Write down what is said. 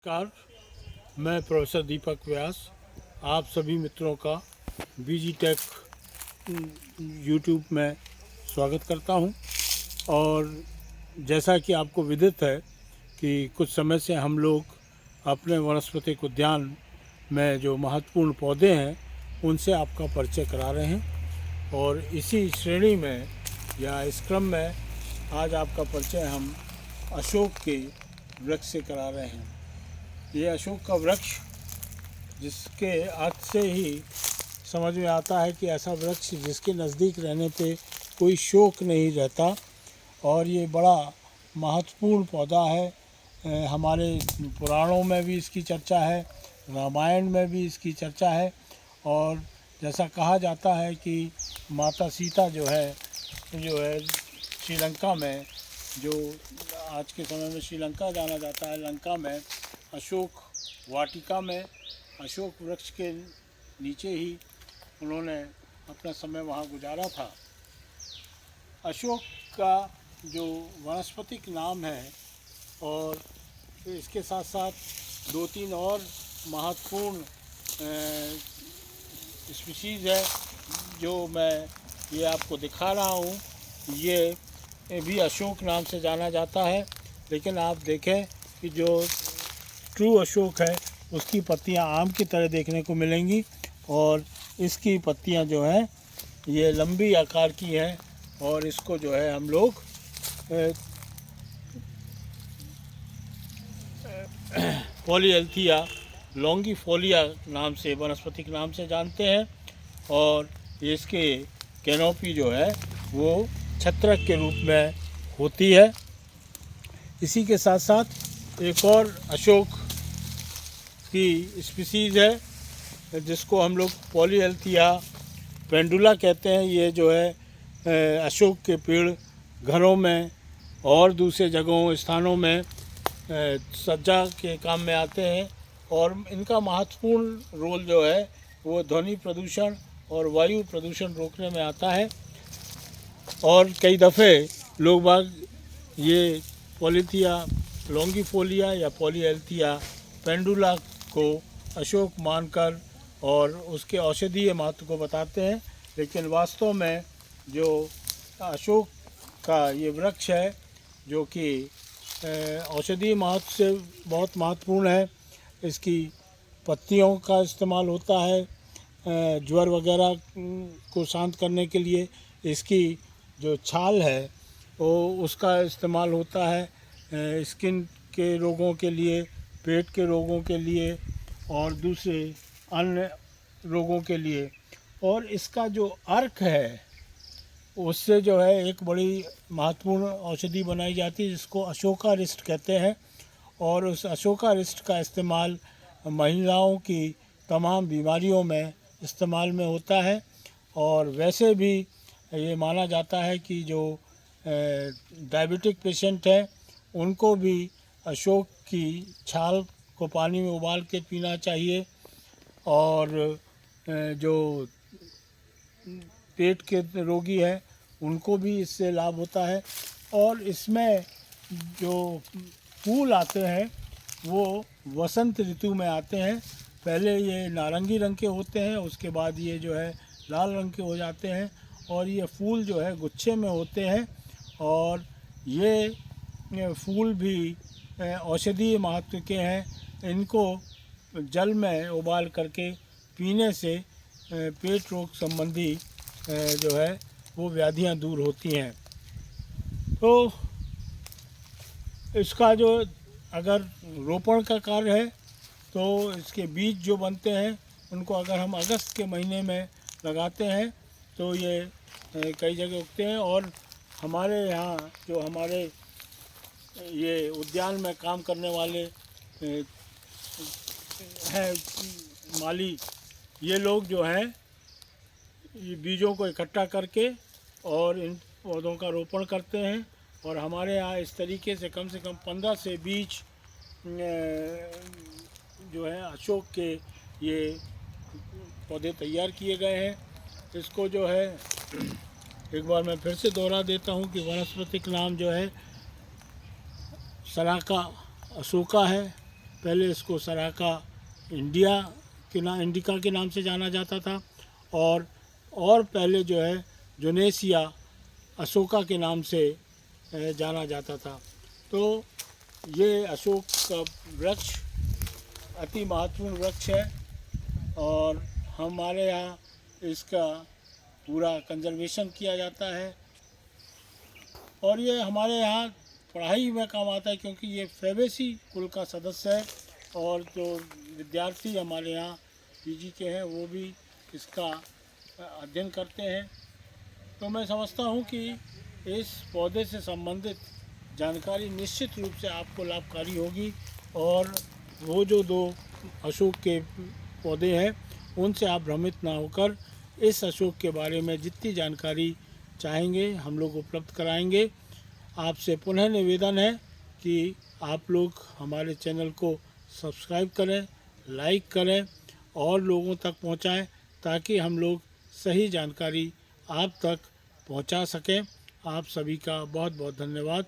नमस्कार, मैं प्रोफेसर दीपक व्यास आप सभी मित्रों का बीजी टेक यूट्यूब में स्वागत करता हूं। और जैसा कि आपको विदित है कि कुछ समय से हम लोग अपने वनस्पतिक उद्यान में जो महत्वपूर्ण पौधे हैं उनसे आपका परिचय करा रहे हैं। और इसी श्रेणी में या इस क्रम में आज आपका परिचय हम अशोक के वृक्ष से करा रहे हैं। ये अशोक का वृक्ष, जिसके अर्थ से ही समझ में आता है कि ऐसा वृक्ष जिसके नज़दीक रहने पे कोई शोक नहीं रहता। और ये बड़ा महत्वपूर्ण पौधा है। हमारे पुराणों में भी इसकी चर्चा है, रामायण में भी इसकी चर्चा है। और जैसा कहा जाता है कि माता सीता जो है श्रीलंका में, जो आज के समय में श्रीलंका जाना जाता है, लंका में अशोक वाटिका में अशोक वृक्ष के नीचे ही उन्होंने अपना समय वहाँ गुजारा था। अशोक का जो वानस्पतिक नाम है और इसके साथ साथ दो तीन और महत्वपूर्ण स्पीशीज़ है जो मैं ये आपको दिखा रहा हूँ। ये भी अशोक नाम से जाना जाता है, लेकिन आप देखें कि जो ट्रू अशोक है उसकी पत्तियां आम की तरह देखने को मिलेंगी और इसकी पत्तियां जो हैं ये लंबी आकार की हैं। और इसको जो है हम लोग पॉलीएल्थिया लॉन्गिफोलिया नाम से, वनस्पतिक नाम से जानते हैं। और इसके कैनोपी जो है वो छत्रक के रूप में होती है। इसी के साथ साथ एक और अशोक की स्पीसीज़ है जिसको हम लोग पॉलीएल्थिया पेंडुला कहते हैं। ये जो है अशोक के पेड़ घरों में और दूसरे जगहों स्थानों में सज्जा के काम में आते हैं। और इनका महत्वपूर्ण रोल जो है वो ध्वनि प्रदूषण और वायु प्रदूषण रोकने में आता है। और कई दफ़े लोग बाग ये पॉलीथिया लॉन्गिफोलिया या पॉलीएल्थिया पेंडुला को अशोक मानकर और उसके औषधीय महत्व को बताते हैं, लेकिन वास्तव में जो अशोक का ये वृक्ष है जो कि औषधीय महत्व से बहुत महत्वपूर्ण है। इसकी पत्तियों का इस्तेमाल होता है ज्वर वगैरह को शांत करने के लिए। इसकी जो छाल है वो उसका इस्तेमाल होता है स्किन के रोगों के लिए, पेट के रोगों के लिए और दूसरे अन्य रोगों के लिए। और इसका जो अर्क है उससे जो है एक बड़ी महत्वपूर्ण औषधि बनाई जाती है जिसको अशोकारिष्ट कहते हैं। और उस अशोकारिष्ट का इस्तेमाल महिलाओं की तमाम बीमारियों में इस्तेमाल में होता है। और वैसे भी ये माना जाता है कि जो डायबिटिक पेशेंट हैं उनको भी अशोक की छाल को पानी में उबाल के पीना चाहिए। और जो पेट के रोगी हैं उनको भी इससे लाभ होता है। और इसमें जो फूल आते हैं वो वसंत ऋतु में आते हैं। पहले ये नारंगी रंग के होते हैं, उसके बाद ये जो है लाल रंग के हो जाते हैं। और ये फूल जो है गुच्छे में होते हैं। और ये फूल भी औषधीय महत्व के हैं। इनको जल में उबाल करके पीने से पेट रोग संबंधी जो है वो व्याधियां दूर होती हैं। तो इसका जो अगर रोपण का कार्य है तो इसके बीज जो बनते हैं उनको अगर हम अगस्त के महीने में लगाते हैं तो ये कई जगह उगते हैं। और हमारे यहाँ जो हमारे ये उद्यान में काम करने वाले हैं माली, ये लोग जो हैं ये बीजों को इकट्ठा करके और इन पौधों का रोपण करते हैं। और हमारे यहाँ इस तरीके से कम 15 से 20 जो है अशोक के ये पौधे तैयार किए गए हैं। इसको जो है एक बार मैं फिर से दोहरा देता हूँ कि वनस्पतिक नाम जो है सलाका अशोका है। पहले इसको सराका इंडिका के नाम से जाना जाता था, और पहले जो है जुनेसिया अशोका के नाम से जाना जाता था। तो ये अशोक का वृक्ष अति महत्वपूर्ण वृक्ष है और हमारे यहाँ इसका पूरा कंजर्वेशन किया जाता है। और ये हमारे यहाँ पढ़ाई में काम आता है क्योंकि ये फेबेसी कुल का सदस्य है, और जो विद्यार्थी हमारे यहाँ पीजी के हैं वो भी इसका अध्ययन करते हैं। तो मैं समझता हूँ कि इस पौधे से संबंधित जानकारी निश्चित रूप से आपको लाभकारी होगी, और वो जो 2 अशोक के पौधे हैं उनसे आप भ्रमित ना होकर इस अशोक के बारे में जितनी जानकारी चाहेंगे हम लोग उपलब्ध कराएंगे। आपसे पुनः निवेदन है कि आप लोग हमारे चैनल को सब्सक्राइब करें, लाइक करें और लोगों तक पहुंचाएं, ताकि हम लोग सही जानकारी आप तक पहुंचा सकें। आप सभी का बहुत बहुत धन्यवाद।